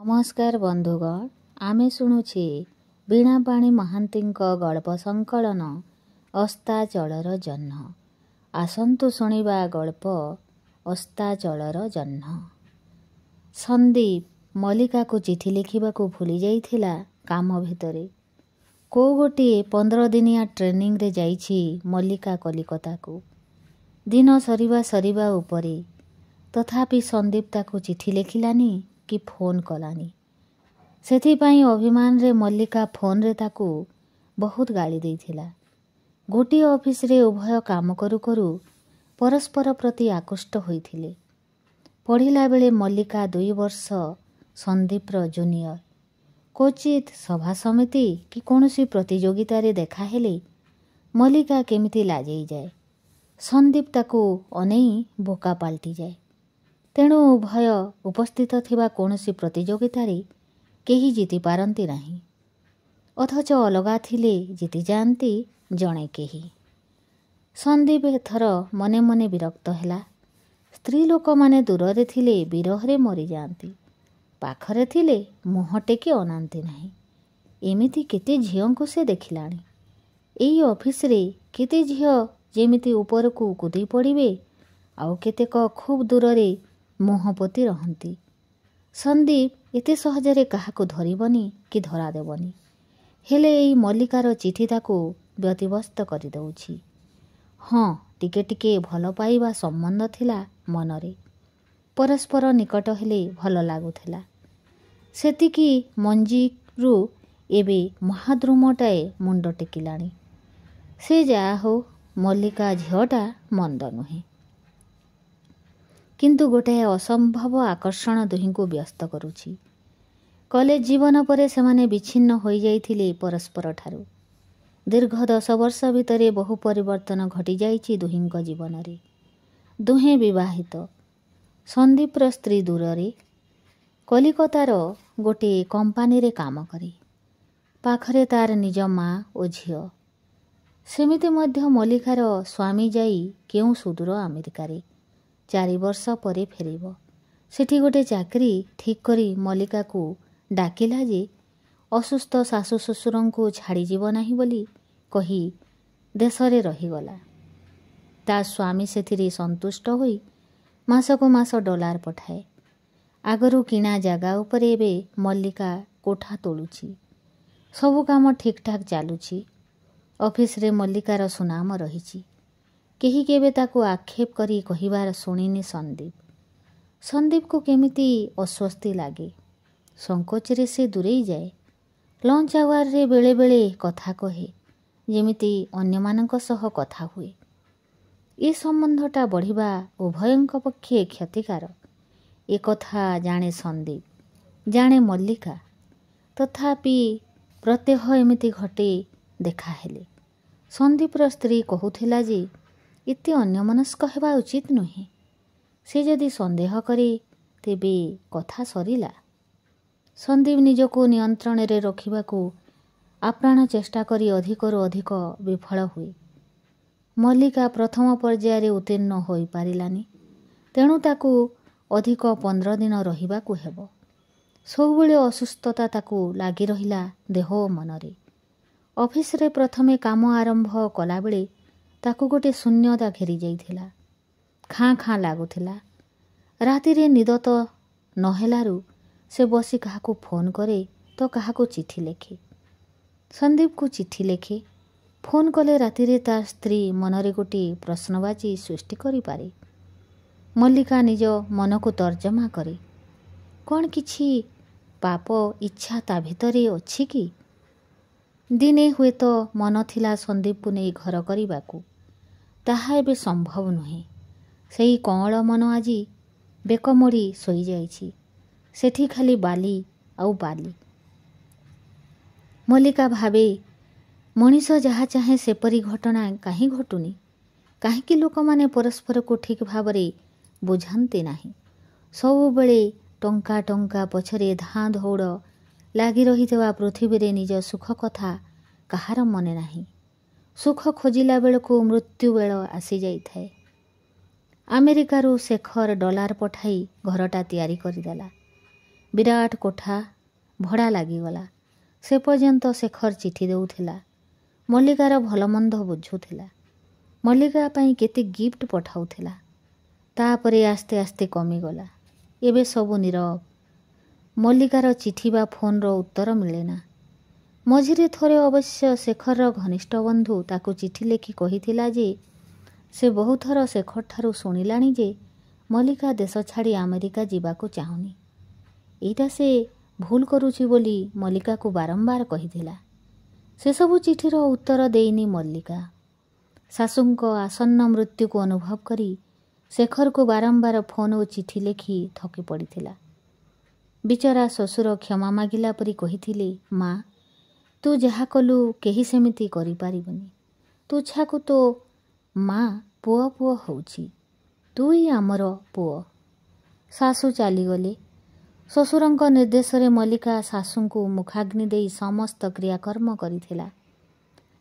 नमस्कार बंधुगण, आमे शुणुछे वीणापाणी महांतीଙ୍କ गल्प संकलन अस्ताचलर जह्न। आसंतु शुणिबा गल्प अस्ताचलर जह्न। संदीप मल्लिका को चिठी लिखिबाकू भूली जाइथिला। काम भितरे को गोटिए 15 दिनिया ट्रेनिंग रे जाइछि मल्लिका कलिकता को। दिन सरिबा उपरे तथापि संदीप ताकू चिठी लिखिलानी कि फोन कलानी। सेथिपाई अभिमान रे मल्लिका फोन रे ताकू बहुत गाली देइथिला। गोटिए ऑफिस रे उभय काम करू करू परस्पर प्रति आकृष्ट होइथिले। पढ़िला बेले मल्लिका 2 वर्ष संदीप रो जूनियर। क्वचित सभा समिति कि कौनसी प्रतियोगिता रे देखा हेले मल्लिका केमिति लाजै जाए। संदीप ताकू अनेई बोका पाल्टी जाए। तेणु उभय उपस्थित थिबा कौनसी प्रतियोगिता रे केही जीति पारंती नाही। अथच अलगा थिले जीति जाती जणे केही। संदीप एथर मने मने विरक्त हेला। स्त्री लोक माने दूर थिले विरहरे मरी जाती, पाखरे थिले मुह टेकी अनांती नाही। एमिति केते झियोंकु से देखिलाणी। एई ऑफिस रे केते झियो जेमिति उपरकू कुदी पड़िबे, आउ केतेक खूब दूर रे मुह पोती रहंती। संदीप एते सहजरे काहाकू धरिबनी कि धरा देबनी। हेले एई मल्लिकार चिठी ताकू व्यतिव्यस्त करि दउछि। हाँ, टिके टिके भल पाइबा संबंध थिला मनरे। परस्पर निकट हेले भल लागुथिला। सेतिकी मंजीरू एबे महाद्रुमटाए मुंड टेकिलाणी। से जा हो मल्लिका झियोटा मंद नुहे, किंतु गोटाए असंभव आकर्षण दुहींकू व्यस्त करुछि। कॉलेज जीवन परे सेमाने विच्छिन्न होई जाइथिले परस्पर ठारू। दीर्घ 10 वर्ष भितरे बहु परिवर्तन घटी जाइछि दुहींक जीवन रे। दुहें विवाहित। संदीपर स्त्री दूरे कलिकतार गोटे कंपानी रे काम करे। पाखरे तार निज माँ और झियो। सेमिति मध्य मल्लिकार स्वामी जाई केउ सुदूर अमेरिकारे 4 वर्ष परे फेरिब। सेठी गोटे चाकरी ठीक करी मल्लिका को डाकिला जे असुस्थ शाशु शशुरंकु छाड़ी जीव नाही बोली कही देशरे रहीगला। ता स्वामी सेथिरे संतुष्ट होई मासको मास डॉलर पठाए। आगरू किणा जागा उपरे एबे मल्लिका कोठा तोलुछि। सबु काम ठीक ठाक चालुछि। ऑफिस रे मल्लिकार सुनाम रहिछि। केही केबे ताकू आक्षेप करी कहिबार शुणिनी संदीप। संदीप को केमिति अस्वस्थी लागे। संकोचरे से दूरेई जाए। लंच आवर रे बेले बेले कथा कहे जेमिति अन्यमानक सह कथा हुए। ए संबंधटा बढ़िबा उभयंक पक्षे क्षतिकार। ए कथा जाने संदीप, जाने मल्लिका। तथापि प्रत्यह एमिति घटे देखा हेले। संदीपर स्त्री कहूथिला जे इति अन्यमनस्क हेबा उचित नुहे। से जदि संदेह करे तेबे कथा सरिला। संदीप निजको नियंत्रण रे रखिबाकू आप्राण चेष्टा करी अधिकरू अधिक विफल हुए। मल्लिका प्रथम पर्याय रे उत्तीर्ण होई पारिलानी। तेणु ताकू अधिक 15 दिन रहिबाकू हेबो। सबुबेले असुस्थता ताकू लागी रहिला देह ओ मनरे। ऑफिस रे प्रथमे काम आरंभ कला बेले ताकू गोटे शून्यता घेरी जाइथिला। खाँ खाँ लागुथिला। राति रे निद तो नहेलारू से बसी काहाकू फोन करे तो काहाकू चिठी लेखे। संदीप को चिठी लेखे। फोन कले राति रे तार स्त्री मनरे गोटे प्रश्नवाची सृष्टि करि पारे। मल्लिका निज मन को तर्जमा करे। कौन किछि पाप इच्छा ता भितरे अछि कि? दिने हुए तो मन थिला संदीप को नहीं घर करिबाकू। ताहा एबे संभव नुहे। सेही कौंल मन आजी बेकमोड़ी सोई जाइछि। सेठी खाली बाली आउ बाली। मल्लिका भावे मनीष जहा चाहे सेपरी घटना काहीं घटुनी। काहींकि लोक माने परस्पर को ठीक भावरे बुझान्ते नाही। सबुबेले टंका टंका पछरे धाँ दौड़ लागी रहितवा पृथ्वी रे निज सुख कथा कहार मने नाही। सुख खोजिला बेलको मृत्यु बेल आसी जाइथाए। अमेरिकारु शेखर डॉलर पठाई घरटा तैयारी करदेला। ବିରାଟ କୋଠା ଭଡ଼ା ଲାଗିଗଲା। ସେ ପର୍ଯ୍ୟନ୍ତ ଶେଖର ଚିଠି ଦେଉଥିଲା। ମଲ୍ଲିକାର ଭଲମନ୍ଦ ବୁଝୁଥିଲା। ମଲ୍ଲିକା ପାଇଁ କେତେ ଗିଫ୍ଟ ପଠାଉଥିଲା। ତାପରେ ଆସ୍ତେ ଆସ୍ତେ କମିଗଲା। ଏବେ ସବୁ ନୀରବ। ମଲ୍ଲିକାର ଚିଠି ବା ଫୋନର ଉତ୍ତର ମିଳେନା। ମଝିରେ ଥରେ ଅବଶ୍ୟ ଶେଖରର ଘନିଷ୍ଠ ବନ୍ଧୁ ତାକୁ ଚିଠି ଲେଖି କହିଥିଲା ଯେ ସେ ବହୁଥର ଶେଖରଠାରୁ ଶୁଣିଲାଣି ଯେ ମଲ୍ଲିକା ଦେଶ ଛାଡ଼ି ଆମେରିକା ଯିବାକୁ ଚାହୁଁନି। ଏଇଟା ସେ ଭୁଲ କରୁଛି ବୋଲି ମଲ୍ଲିକାକୁ ବାରମ୍ବାର କହିଥିଲା। ସେସବୁ ଚିଠିର ଉତ୍ତର ଦେଇନି ମଲ୍ଲିକା। ଶାଶୁଙ୍କ ଆସନ୍ନ ମୃତ୍ୟୁକୁ ଅନୁଭବ କରି ଶେଖରକୁ ବାରମ୍ବାର ଫୋନ ଓ ଚିଠି ଲେଖି ଥକି ପଡ଼ିଥିଲା। ବିଚରା ଶ୍ୱଶୁର କ୍ଷମା ମାଗିଲା ପରି କହିଥିଲେ, ମା, ତୁ ଯାହା କଲୁ କେହି ସେମିତି କରିପାରିବନି। ତୁଚ୍ଛାକୁ ତୋ ମା ପୁଅ ପୁଅ ହେଉଛି। ତୁଇ ଆମର ପୁଅ। ଶାଶୁ ଚାଲିଗଲେ। ଶ୍ୱଶୁରଙ୍କ ନିର୍ଦ୍ଦେଶରେ ମଲ୍ଲିକା ଶାଶୁଙ୍କୁ ମୁଖାଗ୍ନି ଦେଇ ସମସ୍ତ କ୍ରିୟାକର୍ମ କରିଥିଲା।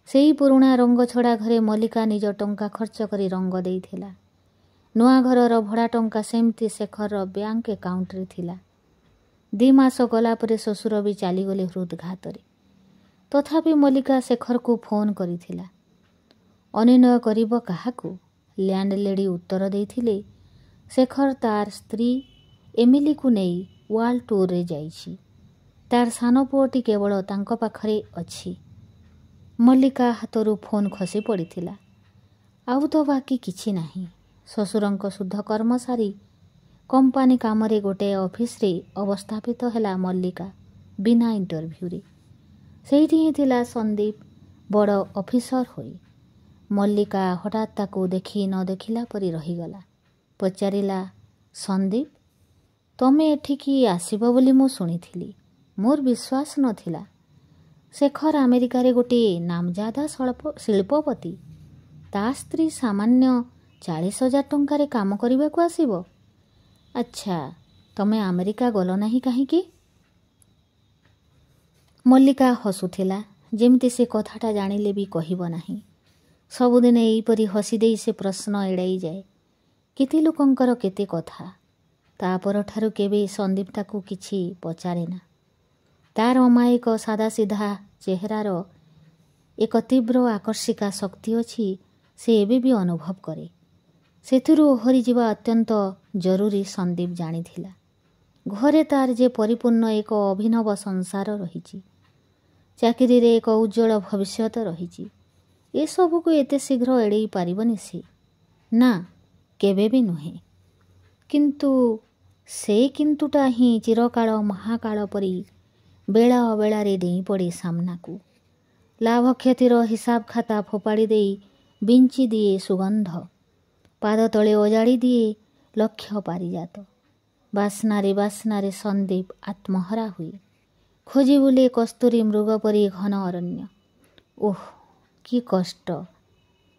ସେହି ପୁରୁଣା ରଙ୍ଗ ଛଡ଼ା ଘରେ ମଲ୍ଲିକା ନିଜ ଟଙ୍କା ଖର୍ଚ୍ଚ କରି ରଙ୍ଗ ଦେଇଥିଲା। ନୂଆ ଘରର ଭଡ଼ା ଟଙ୍କା ସେମିତି ଶେଖରର ବ୍ୟାଙ୍କ ଆକାଉଣ୍ଟରେ ଥିଲା। 2 ମାସ ଗଲା ପରେ ଶ୍ୱଶୁର ବି ଚାଲିଗଲେ ହୃଦଘାତରେ। ତଥାପି ମଲ୍ଲିକା ଶେଖରକୁ ଫୋନ୍ କରିଥିଲା। ଅନୁନୟ କରିବ କାହାକୁ? ଲ୍ୟାଣ୍ଡଲେଡି ଉତ୍ତର ଦେଇଥିଲେ, ଶେଖର ତାର ସ୍ତ୍ରୀ ଏମିଲିକୁ ନେଇ ୱାର୍ଲ୍ଡ ଟୁର୍ରେ ଯାଇଛି। ତାର ସାନ ପୁଅଟି କେବଳ ତାଙ୍କ ପାଖରେ ଅଛି। ମଲ୍ଲିକା ହାତରୁ ଫୋନ୍ ଖସି ପଡ଼ିଥିଲା। ଆଉ ତ ବାକି କିଛି ନାହିଁ। ଶ୍ୱଶୁରଙ୍କ ଶୁଦ୍ଧ କର୍ମ ସାରି କମ୍ପାନୀ କାମରେ ଗୋଟାଏ ଅଫିସରେ ଅବସ୍ଥାପିତ ହେଲା ମଲ୍ଲିକା ବିନା ଇଣ୍ଟରଭ୍ୟୁରେ। ସେଇଠି ହିଁ ଥିଲା ସନ୍ଦୀପ ବଡ଼ ଅଫିସର ହୋଇ। ମଲ୍ଲିକା ହଠାତ୍ ତାକୁ ଦେଖି ନ ଦେଖିଲା ପରି ରହିଗଲା। ପଚାରିଲା, ସନ୍ଦୀପ, ତମେ ଏଠିକି ଆସିବ ବୋଲି ମୁଁ ଶୁଣିଥିଲି। ମୋର ବିଶ୍ୱାସ ନଥିଲା। ଶେଖର ଆମେରିକାରେ ଗୋଟିଏ ନାମଜାଦା ଶିଳ୍ପପତି। ତା ସ୍ତ୍ରୀ ସାମାନ୍ୟ 40,000 ଟଙ୍କାରେ କାମ କରିବାକୁ ଆସିବ। ଆଚ୍ଛା, ତମେ ଆମେରିକା ଗଲ ନାହିଁ କାହିଁକି? ମଲ୍ଲିକା ହସୁଥିଲା, ଯେମିତି ସେ କଥାଟା ଜାଣିଲେ ବି କହିବ ନାହିଁ। ସବୁଦିନେ ଏଇପରି ହସି ଦେଇ ସେ ପ୍ରଶ୍ନ ଏଡ଼ାଇ ଯାଏ। କେତେ ଲୋକଙ୍କର କେତେ କଥା। ତା ପରଠାରୁ କେବେ ସନ୍ଦୀପ ତାକୁ କିଛି ପଚାରେ ନା। ତାର ଅମାୟିକ ସାଦାସିଧା ଚେହେରାର ଏକ ତୀବ୍ର ଆକର୍ଷିକା ଶକ୍ତି ଅଛି, ସେ ଏବେ ବି ଅନୁଭବ କରେ। ସେଥିରୁ ଓହରିଯିବା ଅତ୍ୟନ୍ତ ଜରୁରୀ ସନ୍ଦୀପ ଜାଣିଥିଲା। ଘରେ ତାର ଯେ ପରିପୂର୍ଣ୍ଣ ଏକ ଅଭିନବ ସଂସାର ରହିଛି। ଚାକିରିରେ ଏକ ଉଜ୍ଜ୍ୱଳ ଭବିଷ୍ୟତ ରହିଛି। ଏସବୁକୁ ଏତେ ଶୀଘ୍ର ଏଡ଼େଇ ପାରିବନି ସେ। ନା, କେବେ ବି ନୁହେଁ। କିନ୍ତୁ ସେ କିନ୍ତୁଟା ହିଁ ଚିରକାଳ ମହାକାଳ ପରି ବେଳା ଅବେଳାରେ ଡେଇଁ ପଡ଼େ ସାମ୍ନାକୁ। ଲାଭ କ୍ଷତିର ହିସାବ ଖାତା ଫୋପାଡ଼ି ଦେଇ ବିଞ୍ଚି ଦିଏ ସୁଗନ୍ଧ। ପାଦ ତଳେ ଅଜାଡ଼ି ଦିଏ ଲକ୍ଷ୍ୟ ପାରିଜାତ। ବାସ୍ନାରେ ବାସ୍ନାରେ ସନ୍ଦୀପ ଆତ୍ମହରା ହୁଏ। ଖୋଜି ବୁଲେ କସ୍ତୁରୀ ମୃଗ ପରି ଘନ ଅରଣ୍ୟ। ଓଃ, କି କଷ୍ଟ!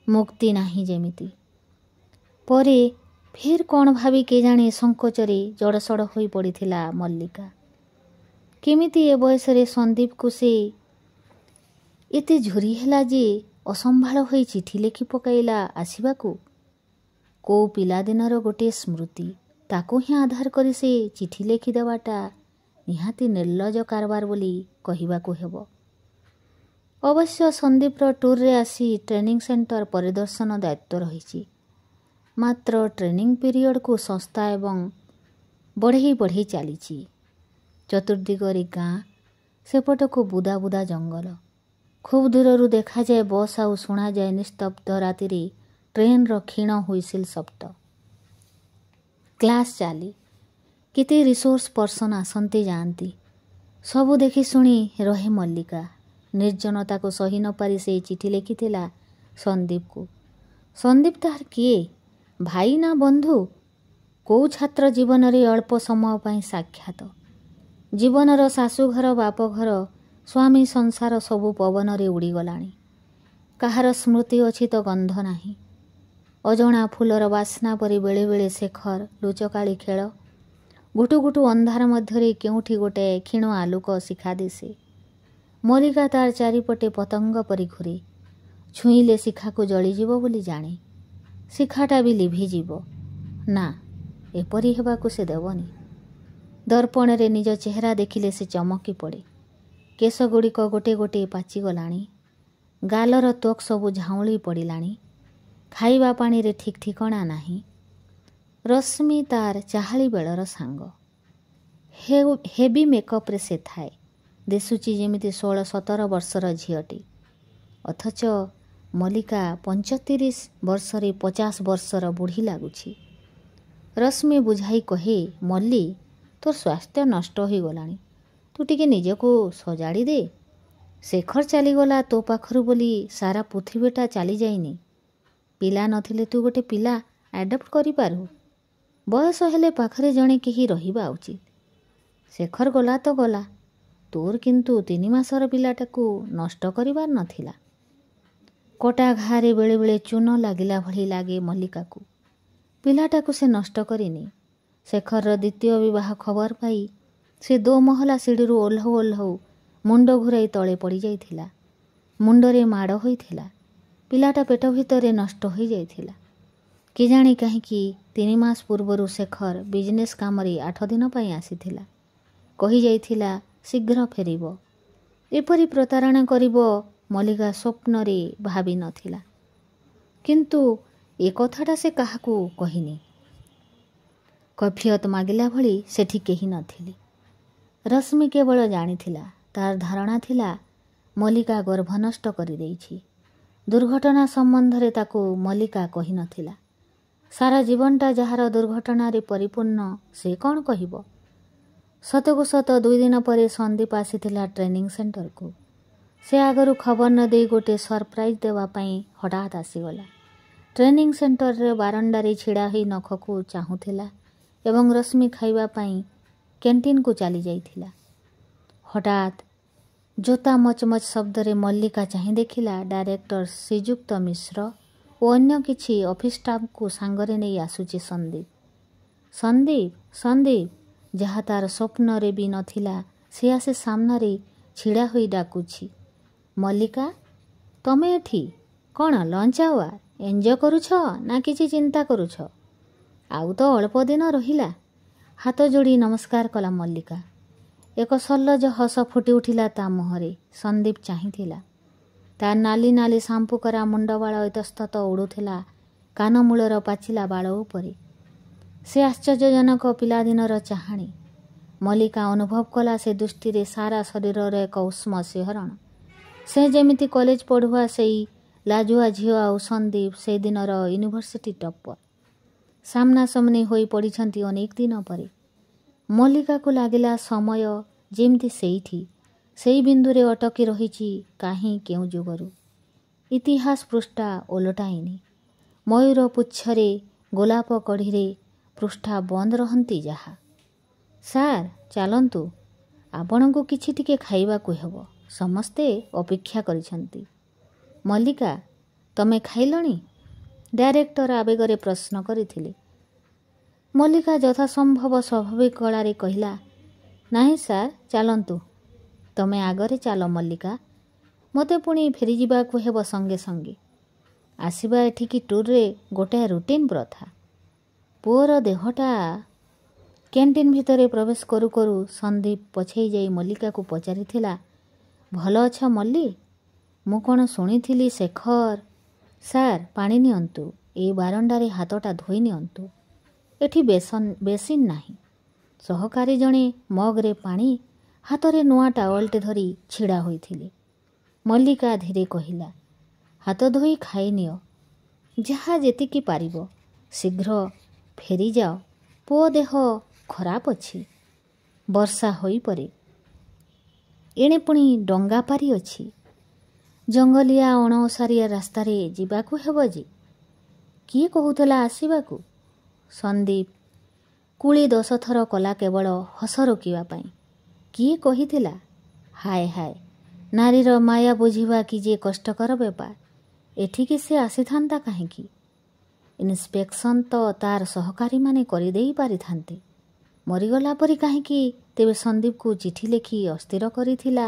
ମୁକ୍ତି ନାହିଁ ଯେମିତି। ପରେ ଫେର କ'ଣ ଭାବି କେଜାଣି ସଙ୍କୋଚରେ ଜଡ଼ସଡ଼ ହୋଇ ପଡ଼ିଥିଲା ମଲ୍ଲିକା। କେମିତି ଏ ବୟସରେ ସନ୍ଦୀପକୁ ସେ ଏତେ ଝୁରି ହେଲା ଯେ ଅସମ୍ଭାଳ ହୋଇ ଚିଠି ଲେଖି ପକାଇଲା ଆସିବାକୁ। କୋଉ ପିଲାଦିନର ଗୋଟିଏ ସ୍ମୃତି, ତାକୁ ହିଁ ଆଧାର କରି ସେ ଚିଠି ଲେଖି ଦେବାଟା ନିହାତି ନିର୍ଲଜ କାରବାର ବୋଲି କହିବାକୁ ହେବ। ଅବଶ୍ୟ ସନ୍ଦୀପର ଟୁର୍ରେ ଆସି ଟ୍ରେନିଂ ସେଣ୍ଟର ପରିଦର୍ଶନ ଦାୟିତ୍ୱ ରହିଛି। ମାତ୍ର ଟ୍ରେନିଂ ପିରିୟଡ଼କୁ ସଂସ୍ଥା ଏବଂ ବଢ଼େଇ ଚାଲିଛି। ଚତୁର୍ଦିଗରେ ଗାଁ, ସେପଟକୁ ବୁଦା ବୁଦା ଜଙ୍ଗଲ। ଖୁବ୍ ଦୂରରୁ ଦେଖାଯାଏ ବସ୍ ଆଉ ଶୁଣାଯାଏ ନିସ୍ତବ୍ଧ ରାତିରେ ଟ୍ରେନ୍ର କ୍ଷୀଣ ହୁଇସିଲ୍ ଶବ୍ଦ। କ୍ଲାସ୍ ଚାଲେ। କେତେ ରିସୋର୍ସ ପର୍ସନ ଆସନ୍ତି ଯାଆନ୍ତି। ସବୁ ଦେଖି ଶୁଣି ରହେ ମଲ୍ଲିକା। ନିର୍ଜନତାକୁ ସହି ନ ପାରି ସେ ଚିଠି ଲେଖିଥିଲା ସନ୍ଦୀପକୁ। ସନ୍ଦୀପ ତାହାର କିଏ? ଭାଇ ନା ବନ୍ଧୁ? କୋଉ ଛାତ୍ର ଜୀବନରେ ଅଳ୍ପ ସମୟ ପାଇଁ ସାକ୍ଷାତ। ଜୀବନର ଶାଶୁଘର ବାପଘର ସ୍ୱାମୀ ସଂସାର ସବୁ ପବନରେ ଉଡ଼ିଗଲାଣି। କାହାର ସ୍ମୃତି ଅଛି ତ ଗନ୍ଧ ନାହିଁ। ଅଜଣା ଫୁଲର ବାସ୍ନା ପରି ବେଳେବେଳେ ଶେଖର ଲୁଚକାଳି ଖେଳ। ଗୁଟୁ ଗୁଟୁ ଅନ୍ଧାର ମଧ୍ୟରେ କେଉଁଠି ଗୋଟାଏ କ୍ଷୀଣ ଆଲୋକ ଶିଖା ଦିଶେ। ମଲ୍ଲିକା ତାର ଚାରିପଟେ ପତଙ୍ଗ ପରି ଘୁରେ। ଛୁଇଁଲେ ଶିଖାକୁ ଜଳିଯିବ ବୋଲି ଜାଣେ। ଶିଖାଟା ବି ଲିଭିଯିବ। ନା, ଏପରି ହେବାକୁ ସେ ଦେବନି। ଦର୍ପଣରେ ନିଜ ଚେହେରା ଦେଖିଲେ ସେ ଚମକି ପଡ଼େ। କେଶଗୁଡ଼ିକ ଗୋटे ଗୋଟେ ପାଚିଗଲାଣି। ଗାଲର ତ୍ୱକ୍ ସବୁ ଝାଉଁଳି ପଡ଼ିଲାଣି। ଖାଇବା ପାଣିରେ ଠିକ୍ ଠିକଣା ନାହିଁ। ରଶ୍ମି ତାର ଚାହାଳି ବେଳର ସାଙ୍ଗ। ହେଭି ମେକଅପ୍ରେ ସେ ଥାଏ। ଦିଶୁଛି ଯେମିତି 16-17 ବର୍ଷର ଝିଅଟି। ଅଥଚ ମଲ୍ଲିକା 35 ବର୍ଷରେ 50 ବର୍ଷର ବୁଢ଼ୀ ଲାଗୁଛି। ରଶ୍ମି ବୁଝାଇ କହେ, ମଲ୍ଲି, ତୋର ସ୍ୱାସ୍ଥ୍ୟ ନଷ୍ଟ ହୋଇଗଲାଣି। ତୁ ଟିକେ ନିଜକୁ ସଜାଡ଼ି ଦେ। ଶେଖର ଚାଲିଗଲା ତୋ ପାଖରୁ ବୋଲି ସାରା ପୃଥିବୀଟା ଚାଲିଯାଇନି। ପିଲା ନଥିଲେ ତୁ ଗୋଟେ ପିଲା ଆଡପ୍ଟ କରିପାରୁ। ବୟସ ହେଲେ ପାଖରେ ଜଣେ କେହି ରହିବା ଉଚିତ। ଶେଖର ଗଲା ତ ଗଲା, ତୋର କିନ୍ତୁ 3 ମାସର ପିଲାଟାକୁ ନଷ୍ଟ କରିବାର ନଥିଲା। କଟା ଘାରେ ବେଳେବେଳେ ଚୂନ ଲାଗିଲା ଭଳି ଲାଗେ ମଲ୍ଲିକାକୁ। ପିଲାଟାକୁ ସେ ନଷ୍ଟ କରିନି। ଶେଖରର ଦ୍ୱିତୀୟ ବିବାହ ଖବର ପାଇ ସେ 2 ମହଲା ସିଡ଼ିରୁ ଓହ୍ଲାଉ ଓହ୍ଲାଉ ମୁଣ୍ଡ ଘୁରାଇ ତଳେ ପଡ଼ିଯାଇଥିଲା। ମୁଣ୍ଡରେ ମାଡ଼ ହୋଇଥିଲା। ପିଲାଟା ପେଟ ଭିତରେ ନଷ୍ଟ ହୋଇଯାଇଥିଲା। କେଜାଣି କାହିଁକି 3 ମାସ ପୂର୍ବରୁ ଶେଖର ବିଜନେସ୍ କାମରେ 8 ଦିନ ପାଇଁ ଆସିଥିଲା। କହିଯାଇଥିଲା ଶୀଘ୍ର ଫେରିବ। ଏପରି ପ୍ରତାରଣା କରିବ ମଲ୍ଲିକା ସ୍ୱପ୍ନରେ ଭାବି ନଥିଲା। କିନ୍ତୁ ଏ କଥାଟା ସେ କାହାକୁ କହିନି। କୈଫିୟତ ମାଗିଲା ଭଳି ସେଠି କେହି ନଥିଲେ। ରଶ୍ମି କେବଳ ଜାଣିଥିଲା, ତାର ଧାରଣା ଥିଲା ମଲ୍ଲିକା ଗର୍ଭନଷ୍ଟ କରିଦେଇଛି। ଦୁର୍ଘଟଣା ସମ୍ବନ୍ଧରେ ତାକୁ ମଲ୍ଲିକା କହିନଥିଲା। ସାରା ଜୀବନଟା ଯାହାର ଦୁର୍ଘଟଣାରେ ପରିପୂର୍ଣ୍ଣ, ସେ କ'ଣ କହିବ? ସତକୁ ସତ 2 ଦିନ ପରେ ସନ୍ଦୀପ ଆସିଥିଲା ଟ୍ରେନିଂ ସେଣ୍ଟରକୁ। ସେ ଆଗରୁ ଖବର ନ ଦେଇ ଗୋଟେ ସରପ୍ରାଇଜ୍ ଦେବା ପାଇଁ ହଠାତ୍ ଆସିଗଲା। ଟ୍ରେନିଂ ସେଣ୍ଟରରେ ବାରଣ୍ଡାରେ ଛିଡ଼ା ହୋଇ ନଖକୁ ଚାହୁଁଥିଲା ଏବଂ ରଶ୍ମି ଖାଇବା ପାଇଁ କ୍ୟାଣ୍ଟିନ୍କୁ ଚାଲିଯାଇଥିଲା। ହଠାତ୍ ଜୋତା ମଚମଚ ଶବ୍ଦରେ ମଲ୍ଲିକା ଚାହିଁ ଦେଖିଲା ଡାଇରେକ୍ଟର ଶ୍ରୀଯୁକ୍ତ ମିଶ୍ର ଓ ଅନ୍ୟ କିଛି ଅଫିସ୍ ଷ୍ଟାଫ୍ଙ୍କୁ ସାଙ୍ଗରେ ନେଇ ଆସୁଛି ସନ୍ଦୀପ। ସନ୍ଦୀପ ସନ୍ଦୀପ, ଯାହା ତାର ସ୍ୱପ୍ନରେ ବି ନଥିଲା ସେ ଆସି ସାମ୍ନାରେ ଛିଡ଼ା ହୋଇ ଡାକୁଛି, ମଲ୍ଲିକା, ତମେ ଏଠି କ'ଣ ଲଞ୍ଚ ଆୱାର ଏନ୍ଜୟ କରୁଛ ନା କିଛି ଚିନ୍ତା କରୁଛ? ଆଉ ତ ଅଳ୍ପ ଦିନ ରହିଲା। ହାତ ଯୋଡ଼ି ନମସ୍କାର କଲା ମଲ୍ଲିକା। ଏକ ସଲ୍ଲଜ ହସ ଫୁଟି ଉଠିଲା ତା ମୁହଁରେ। ସନ୍ଦୀପ ଚାହିଁଥିଲା। ତା ନାଲି ନାଲି ସାମ୍ପୁ କରା ମୁଣ୍ଡବାଳ ଇତସ୍ତତ ଉଡ଼ୁଥିଲା କାନମୂଳର ପାଚିଲା ବାଳ ଉପରେ। ସେ ଆଶ୍ଚର୍ଯ୍ୟଜନକ ପିଲାଦିନର ଚାହାଣୀ। ମଲ୍ଲିକା ଅନୁଭବ କଲା ସେ ଦୃଷ୍ଟିରେ ସାରା ଶରୀରର ଏକ ଉଷ୍ମ ଶିହରଣ। ସେ ଯେମିତି କଲେଜ ପଢ଼ୁଆ ସେଇ ଲାଜୁଆ ଝିଅ ଆଉ ସନ୍ଦୀପ ସେଦିନର ୟୁନିଭର୍ସିଟି ଟପର। ସାମ୍ନାସାମ୍ନି ହୋଇ ପଡ଼ିଛନ୍ତି ଅନେକ ଦିନ ପରେ। ମଲ୍ଲିକାକୁ ଲାଗିଲା ସମୟ ଯେମିତି ସେଇଠି, ସେଇ ବିନ୍ଦୁରେ ଅଟକି ରହିଛି କାହିଁ କେଉଁ ଯୁଗରୁ। ଇତିହାସ ପୃଷ୍ଠା ଓଲଟାଇନି। ମୟୂର ପୁଚ୍ଛରେ ଗୋଲାପ କଢ଼ିରେ ପୃଷ୍ଠା ବନ୍ଦ ରହନ୍ତି ଯାହା। ସାର୍ ଚାଲନ୍ତୁ, ଆପଣଙ୍କୁ କିଛି ଟିକେ ଖାଇବାକୁ ହେବ। ସମସ୍ତେ ଅପେକ୍ଷା କରିଛନ୍ତି। ମଲ୍ଲିକା, ତମେ ଖାଇଲଣି? ଡାଇରେକ୍ଟର ଆବେଗରେ ପ୍ରଶ୍ନ କରିଥିଲେ। ମଲ୍ଲିକା ଯଥାସମ୍ଭବ ସ୍ୱାଭାବିକ ଗଳାରେ କହିଲା, ନାହିଁ ସାର୍, ଚାଲନ୍ତୁ। ତମେ ଆଗରେ ଚାଲ ମଲ୍ଲିକା, ମୋତେ ପୁଣି ଫେରିଯିବାକୁ ହେବ ସଙ୍ଗେ ସଙ୍ଗେ। ଆସିବା ଏଠିକି ଟୁର୍ରେ ଗୋଟାଏ ରୁଟିନ୍ ପ୍ରଥା। ପୁଅର ଦେହଟା। କ୍ୟାଣ୍ଟିନ୍ ଭିତରେ ପ୍ରବେଶ କରୁ କରୁ ସନ୍ଦୀପ ପଛେଇ ଯାଇ ମଲ୍ଲିକାକୁ ପଚାରିଥିଲା, ଭଲ ଅଛ ମଲ୍ଲି? ମୁଁ କ'ଣ ଶୁଣିଥିଲି ଶେଖର। ସାର୍ ପାଣି ନିଅନ୍ତୁ। ଏଇ ବାରଣ୍ଡାରେ ହାତଟା ଧୋଇ ନିଅନ୍ତୁ। ଏଠି ବେସିନ୍ ନାହିଁ। ସହକାରୀ ଜଣେ ମଗ୍ରେ ପାଣି, ହାତରେ ନୂଆ ଟାୱେଲ୍ଟେ ଧରି ଛିଡ଼ା ହୋଇଥିଲେ। ମଲ୍ଲିକା ଧୀରେ କହିଲା, ହାତ ଧୋଇ ଖାଇନିଅ। ଯାହା ଯେତିକି ପାରିବ। ଶୀଘ୍ର ଫେରିଯାଅ। ପୁଅ ଦେହ ଖରାପ ଅଛି। ବର୍ଷା ହୋଇପାରେ। ଏଣେ ପୁଣି ଡଙ୍ଗା ପାରି ଅଛି। ଜଙ୍ଗଲିଆ ଅଣଓସାରିଆ ରାସ୍ତାରେ ଯିବାକୁ ହେବ ଯେ। କିଏ କହୁଥିଲା ଆସିବାକୁ? ସନ୍ଦୀପ କୁଳି 10 ଥର କଲା କେବଳ ହସ ରୋକିବା ପାଇଁ। କିଏ କହିଥିଲା? ହାୟ ହାୟ, ନାରୀର ମାୟା ବୁଝିବା କି ଯେ କଷ୍ଟକର ବେପାର। ଏଠିକି ସେ ଆସିଥାନ୍ତା କାହିଁକି? ଇନ୍ସପେକ୍ସନ୍ ତ ତାର ସହକାରୀମାନେ କରିଦେଇ ପାରିଥାନ୍ତେ। ମରିଗଲା ପରି କାହିଁକି ତେବେ ସନ୍ଦୀପକୁ ଚିଠି ଲେଖି ଅସ୍ଥିର କରିଥିଲା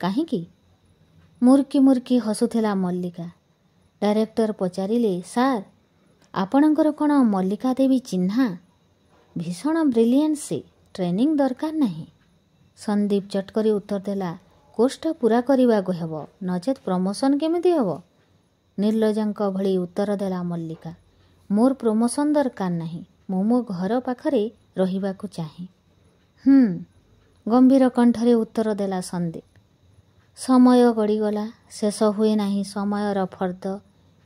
କାହିଁକି? ମୁର୍କି ମୁର୍କି ହସୁଥିଲା ମଲ୍ଲିକା। ଡାଇରେକ୍ଟର ପଚାରିଲେ, ସାର୍, ଆପଣଙ୍କର କ'ଣ ମଲ୍ଲିକା ଦେବୀ ଚିହ୍ନା? ଭୀଷଣ ବ୍ରିଲିଆଣ୍ଟ ସେ। ट्रेनिंग दरकार नहीं। संदीप चटकरी उत्तर देला, कोर्सटा पूरा करवाक हेब, नचेत प्रमोशन केमिति हेब। निर्लजांक भली उत्तर देला मल्लिका, मोर प्रमोशन दरकार नहीं, मु मो घर पाखरे रहिबाकु चाहे। गंभीर कंठरे उत्तर देला संदीप। समय गड़ीगला, शेष हुए नहीं समयर फर्द,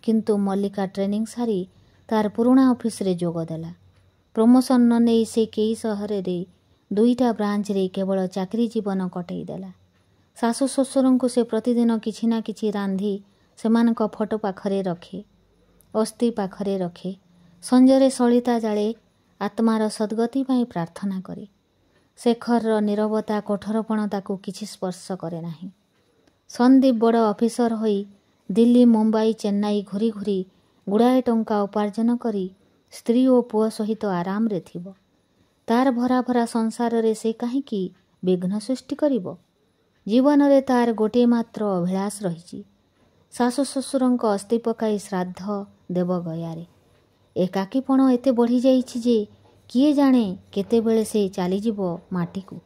किंतु मल्लिका ट्रेनिंग सारी तार पुराणा ऑफिस रे जोग देला। प्रमोशन न नहीं से कई सहर रे 2टा ब्रांच रे केवल चाकरी जीवन कटई देला। सासु ससुर को से प्रतिदिन किछि ना किछि रांधी सेमानक फोटो पाखरे रखे, अस्थि पाखरे रखे, संजरे सलिता जाले आत्मार सद्गति पाई प्रार्थना करे। शेखर नीरवता कठोरपण ताकू किछि स्पर्श करे नाही। संदीप बड़ ऑफिसर होई दिल्ली मुंबई चेन्नई घूरी घूरी गुड़ाए टंका उपार्जन करी स्त्री और पुओ सहित आराम रे थिबो। तार भरा भरा संसार रे से काहींकि विघ्न सृष्टि करिबो। जीवन रे तार गोटे मात्र अभिलाष रहिछि, सासु ससुरंक अस्थि पकाई श्राद्ध देव गयारे। एकाकीपण एते बढ़ी जाइछि जे किए जाने केतेबेले से चलीजिबो माटीकू।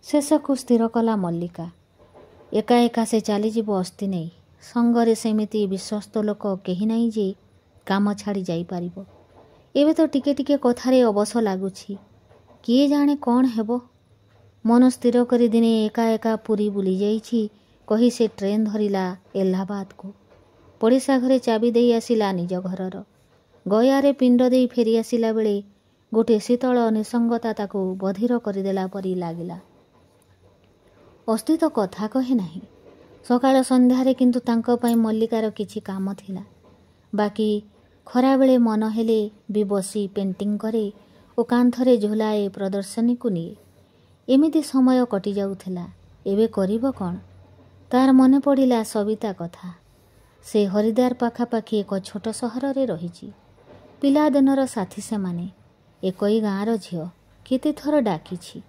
शेषकू स्थिर कला मल्लिका। एका एका से चलीजिबो अस्थि नहीं, संगरे सेमिति विश्वस्त लोक केही नहीं जे काम छाड़ी जाई पारिबो। एबे तो टिके टिके कथारे अवश लागुछि, किए जाने कौन हेबो। मन स्थिर करी दिने एका एका पुरी बुली जाइछि कही से ट्रेन धरिला इलाहाबाद को। पड़िशा घरे चाबी देई आसिला निज घरर। गयारे पिंड देई फेरी आसिला बेले गोटे शीतल निसंगता ताकू बधिर करदेला परी लागिला। अस्थि तो कथा कहे नहीं। सकाळ संध्यारे किंतु तांको पाई मल्लिकार किछि काम थिला। बाकी खरा बेले मन हेले भी बसी पेंटिंग करे ओ कांथरे झुलाए प्रदर्शनी को निए। एमिति समय कटि जाउथिला। एबे करिबो कोन? तार मने पड़िला सविता कथा। से हरिद्वार पाखापाखि एक छोट सहर रे रहिछि। पिलादिनर साथी सेमाने। एकई गाँर झियो केते थर डाकिछि,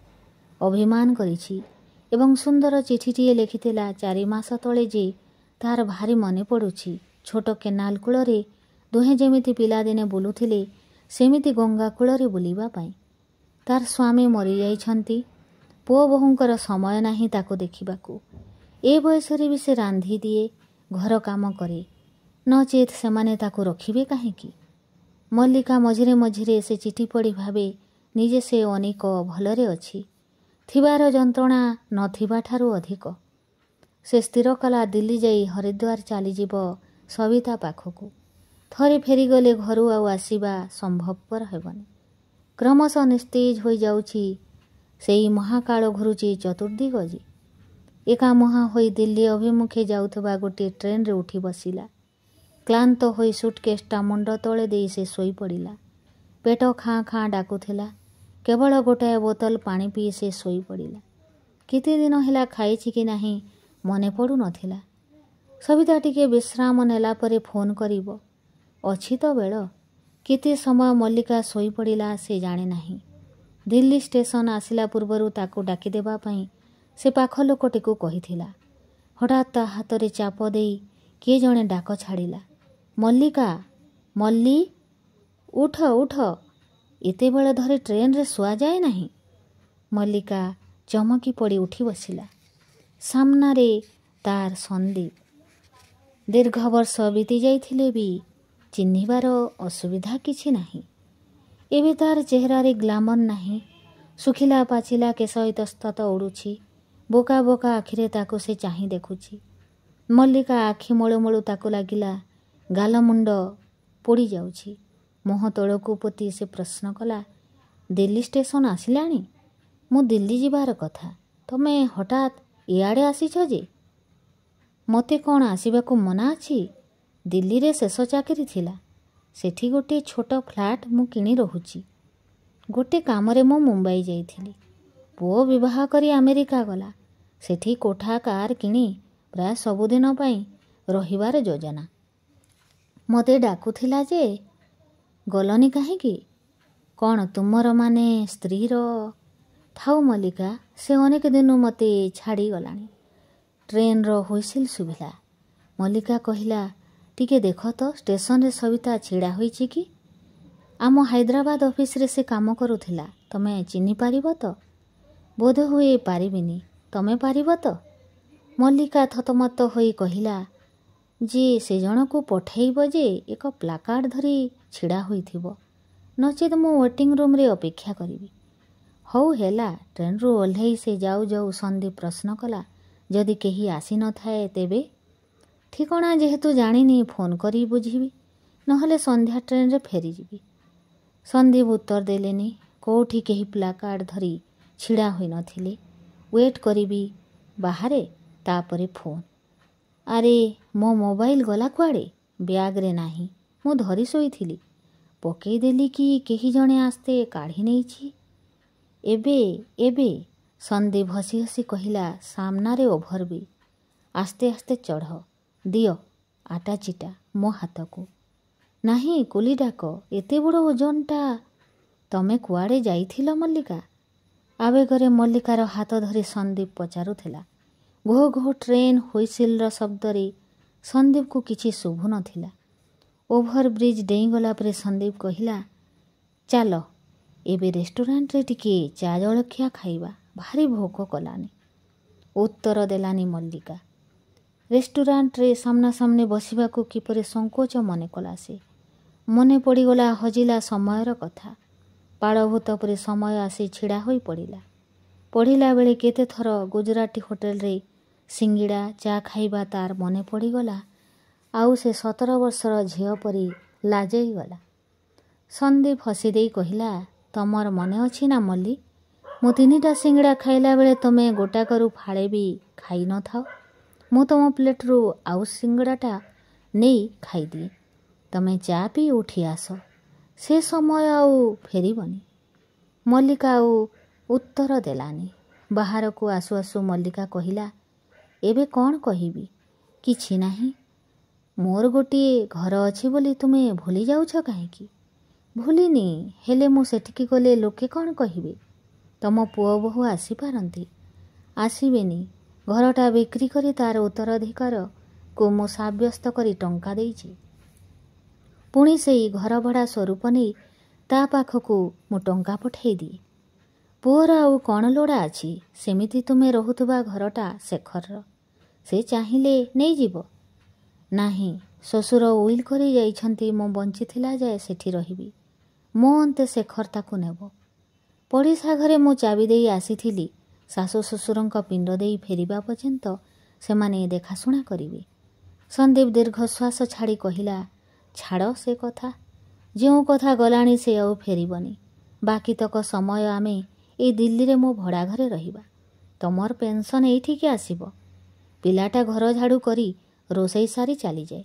अभिमान करिछि एवं सुंदर चिठीटीए लिखिथिला 4 मास तले जे तार भारी मने पड़ुछि। छोट केनाल कूଳରେ दुहें जेमिति पिलादिने बुलुथिले सेमिति गंगा कूଳରେ बुलिबा पाई। तार स्वामी मरी जाइछन्ति, पुओ बोहूंकर समय नाही ताको देखिबाकू। ए बयसरे भी से रांधी दिए, घर काम करे, नचेत सेमाने ताको रखिबे काहेकि। मल्लिका मझिरे मझिरे से चिठी पढ़ी भावे निजे से अनेक भलरे अछि, थिबार जंत्रणा नथिबा ठारू अधिक। से स्थिर कला दिल्ली जाई हरिद्वार चलीजिब सविता पाखकू। थरे फेरीगले घरू आउ आसिबा संभवपर हेबनी। क्रमश निस्तेज हो जाउछि सेई महाकाल घुरुछि चतुर्दिग जे। एका मुहा होई दिल्ली अभिमुखे जाउथबा गोटे ट्रेन रे उठी बसिला। क्लांत होई सुटकेसटा मुंड तले देई से सोई पड़िला। पेट खाँ खाँ डाकुथिला। केवल गोटाए बोतल पानी पी से सोई पड़िला। केते दिन हेला खाइछि कि नाही मने पड़ू नथिला। सविता टिके विश्राम नेला परे फोन करिबो। अछि तो बेल। केते समय मल्लिका सोई पड़िला से जाने नाही। दिल्ली स्टेशन आसिला पूर्वरु ताकू डाकी देबा पई से पाख लोकटिकू कहिथिला। हठात ता हातरे चाप देई किए जणे डाक छाड़िला, मल्लिका, मल्ली, उठ उठ, एते बेल धरे ट्रेन रे सुआ जाए नहीं। मल्लिका चमकी पड़ी उठी बसिला। सामना रे तार संदीप। दीर्घ वर्ष बीती जाइथिले भी चिन्हिबार असुविधा किछि नाही। एबे तार चेहरा रे ग्लामर नाही। सुखिला पाचिला केश इतस्तत उड़ुछि। बोका बोका आखिरे ताको से चाही देखुछि। मल्लिका आखि मळु मळु ताको लागिला गाल मुंड पोड़ी जाउछि। मुह तळकू पोती से प्रश्न कला, दिल्ली स्टेशन आसिलाणी? मु दिल्ली जिबार कथा, तमे हठात इआड़े आसिछ जे? मते कौन आसिबाकू मना अछि? दिल्ली रे शेष चाकरी थिला। सेठी गोटे छोट फ्लाट मु किणी रहुछि। गोटे कामरे मु मुंबई जाइथिली। पुओ विवाह करी अमेरिका गला। सेठी कोठा कार किणी प्राय सबुदिन पाई रहिबार योजना। मते डाकुथिला जे गलनी काहेकि? कौन तुमर माने स्त्रीर? थाउ मल्लिका, से अनेक दिनु मते छाड़ी गलानी। ट्रेन रो हुइसिल सुभिला। मल्लिका कहिला, टिके देख तो स्टेशन रे सविता छिड़ा होइछि कि? आम हैदराबाद ऑफिस रे से काम करुथिला। ତମେ ଚିହ୍ନି ପାରିବ ତ? ବୋଧହୁଏ ପାରିବିନି, ତମେ ପାରିବ ତ? ମଲ୍ଲିକା ଥତମତ ହୋଇ କହିଲା ଯେ ସେ ଜଣକୁ ପଠେଇବ ଯେ ଏକ ପ୍ଲାକାର୍ଡ଼ ଧରି ଛିଡ଼ା ହୋଇଥିବ, ନଚେତ୍ ମୁଁ ୱେଟିଂ ରୁମ୍ରେ ଅପେକ୍ଷା କରିବି। ହଉ ହେଲା। ଟ୍ରେନ୍ରୁ ଓହ୍ଲେଇ ସେ ଯାଉ ଯାଉ ସନ୍ଦୀପ ପ୍ରଶ୍ନ କଲା, ଯଦି କେହି ଆସିନଥାଏ ତେବେ? ଠିକଣା ଯେହେତୁ ଜାଣିନି, ଫୋନ୍ କରି ବୁଝିବି, ନହେଲେ ସନ୍ଧ୍ୟା ଟ୍ରେନ୍ରେ ଫେରିଯିବି। ସନ୍ଦୀପ ଉତ୍ତର ଦେଲେନି। କେଉଁଠି କେହି ପ୍ଲାକାର୍ଡ଼ ଧରି ଛିଡ଼ା ହୋଇନଥିଲେ। ୱେଟ୍ କରିବି ବାହାରେ, ତାପରେ ଫୋନ୍। ଆରେ ମୋ ମୋବାଇଲ ଗଲା କୁଆଡ଼େ? ବ୍ୟାଗ୍ରେ ନାହିଁ, ମୁଁ ଧରି ଶୋଇଥିଲି। ପକେଇଦେଲି କି କେହି ଜଣେ ଆସ୍ତେ କାଢ଼ି ନେଇଛି। ଏବେ ସନ୍ଦୀପ ହସି ହସି କହିଲା, ସାମ୍ନାରେ ଓଭରବ୍ରିଜ୍, ଆସ୍ତେ ଆସ୍ତେ ଚଢ଼। ଦିଅ ଆଟାଚିଟା ମୋ ହାତକୁ। ନାହିଁ, କୁଲି ଡାକ। ଏତେ ବଡ଼ ଓଜନଟା। ତମେ କୁଆଡ଼େ ଯାଇଥିଲ ମଲ୍ଲିକା? ଆବେଗରେ ମଲ୍ଲିକାର ହାତ ଧରି ସନ୍ଦୀପ ପଚାରୁଥିଲା। ଘୋ ଘୋ ଟ୍ରେନ୍ ହୁଇସିଲ୍ର ଶବ୍ଦରେ ସନ୍ଦୀପକୁ କିଛି ଶୁଭୁନଥିଲା। ଓଭରବ୍ରିଜ୍ ଡେଇଁଗଲା ପରେ ସନ୍ଦୀପ କହିଲା, ଚାଲ ଏବେ ରେଷ୍ଟୁରାଣ୍ଟରେ ଟିକେ ଚା ଜଳଖିଆ ଖାଇବା, ଭାରି ଭୋକ କଲାନି। ଉତ୍ତର ଦେଲାନି ମଲ୍ଲିକା। ରେଷ୍ଟୁରାଣ୍ଟରେ ସାମ୍ନାସାମ୍ନି ବସିବାକୁ କିପରି ସଙ୍କୋଚ ମନେ କଲା ସେ। ମନେ ପଡ଼ିଗଲା ହଜିଲା ସମୟର କଥା। ପାଳଭୂତ ପରି ସମୟ ଆସି ଛିଡ଼ା ହୋଇ ପଡ଼ିଲା। ପଢ଼ିଲା ବେଳେ କେତେଥର ଗୁଜରାଟୀ ହୋଟେଲରେ ସିଙ୍ଗିଡ଼ା ଚା ଖାଇବା ତାର ମନେ ପଡ଼ିଗଲା। ଆଉ ସେ 17 ବର୍ଷର ଝିଅ ପରି ଲାଜେଇ ଗଲା। ସନ୍ଦୀପ ହସି ଦେଇ କହିଲା, ତମର ମନେ ଅଛି ନା ମଲ୍ଲି, ମୁଁ 3ଟା ସିଙ୍ଗିଡ଼ା ଖାଇଲା ବେଳେ ତମେ ଗୋଟାକରୁ ଫାଳେ ବି ଖାଇ ନଥାଅ। ମୁଁ ତମ ପ୍ଲେଟ୍ରୁ ଆଉ ସିଙ୍ଗିଡ଼ାଟା ନେଇ ଖାଇଦିଏ। ତମେ ଚା ପିଇ ଉଠି ଆସ। ସେ ସମୟ ଆଉ ଫେରିବନି। ମଲ୍ଲିକା ଆଉ ଉତ୍ତର ଦେଲାନି। ବାହାରକୁ ଆସୁ ଆସୁ ମଲ୍ଲିକା କହିଲା, ଏବେ କ'ଣ କହିବି? କିଛି ନାହିଁ। ମୋର ଗୋଟିଏ ଘର ଅଛି ବୋଲି ତୁମେ ଭୁଲି ଯାଉଛ କାହିଁକି? ଭୁଲିନି, ହେଲେ ମୁଁ ସେଠିକି ଗଲେ ଲୋକେ କ'ଣ କହିବେ? ତମ ପୁଅ ବୋହୂ ଆସିପାରନ୍ତି। ଆସିବେନି। ଘରଟା ବିକ୍ରି କରି ତାର ଉତ୍ତରାଧିକାରକୁ ମୁଁ ସାବ୍ୟସ୍ତ କରି ଟଙ୍କା ଦେଇଛି। ପୁଣି ସେଇ ଘର ଭଡ଼ା ସ୍ୱରୂପ ନେଇ ତା ପାଖକୁ ମୁଁ ଟଙ୍କା ପଠାଇ ଦିଏ। ପୁଅର ଆଉ କ'ଣ ଲୋଡ଼ା ଅଛି? ସେମିତି ତୁମେ ରହୁଥିବା ଘରଟା ଶେଖରର। ସେ ଚାହିଁଲେ ନେଇଯିବ। ନାହିଁ, ଶ୍ୱଶୁର ଉଇଲ୍ କରି ଯାଇଛନ୍ତି, ମୁଁ ବଞ୍ଚିଥିଲା ଯାଏ ସେଠି ରହିବି। ମୋ ଅନ୍ତେ ଶେଖର ତାକୁ ନେବ। ପଡ଼ିଶା ଘରେ ମୁଁ ଚାବି ଦେଇ ଆସିଥିଲି। ଶାଶୁ ଶ୍ୱଶୁରଙ୍କ ପିଣ୍ଡ ଦେଇ ଫେରିବା ପର୍ଯ୍ୟନ୍ତ ସେମାନେ ଦେଖାଶୁଣା କରିବେ। ସନ୍ଦୀପ ଦୀର୍ଘଶ୍ୱାସ ଛାଡ଼ି କହିଲା, ଛାଡ଼ ସେ କଥା। ଯେଉଁ କଥା ଗଲାଣି ସେ ଆଉ ଫେରିବନି। ବାକିତକ ସମୟ ଆମେ ଏଇ ଦିଲ୍ଲୀରେ ମୋ ଭଡ଼ା ଘରେ ରହିବା। ତମର ପେନ୍ସନ୍ ଏଇଠିକି ଆସିବ। ପିଲାଟା ଘର ଝାଡ଼ୁ କରି ରୋଷେଇ ସାରି ଚାଲିଯାଏ।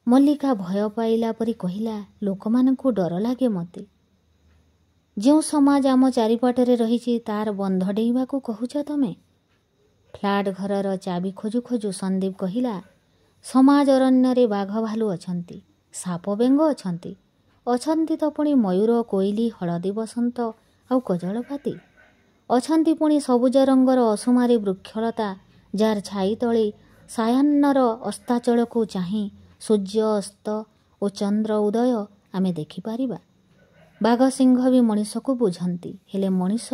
ମଲ୍ଲିକା ଭୟ ପାଇଲା ପରି କହିଲା, ଲୋକମାନଙ୍କୁ ଡର ଲାଗେ ମୋତେ। ଯେଉଁ ସମାଜ ଆମ ଚାରିପଟରେ ରହିଛି ତାର ବନ୍ଧ ଡେଇଁବାକୁ କହୁଛ ତମେ? ଫ୍ଲାଟ୍ ଘରର ଚାବି ଖୋଜୁ ଖୋଜୁ ସନ୍ଦୀପ କହିଲା, ସମାଜ ଅରଣ୍ୟରେ ବାଘ ଭାଲୁ ଅଛନ୍ତି, ସାପ ବେଙ୍ଗ ଅଛନ୍ତି। ଅଛନ୍ତି ତ ପୁଣି ମୟୂର, କୋଇଲି, ହଳଦୀ ବସନ୍ତ ଆଉ କଜଳପାତି। ଅଛନ୍ତି ପୁଣି ସବୁଜ ରଙ୍ଗର ଅସୁମାରୀ ବୃକ୍ଷଲତା, ଯାର ଛାଇ ତଳେ ସାୟାହ୍ନର ଅସ୍ତାଚଳକୁ ଚାହିଁ ସୂର୍ଯ୍ୟ ଅସ୍ତ ଓ ଚନ୍ଦ୍ର ଉଦୟ ଆମେ ଦେଖିପାରିବା। ବାଘ ସିଂହ ବି ମଣିଷକୁ ବୁଝନ୍ତି, ହେଲେ ମଣିଷ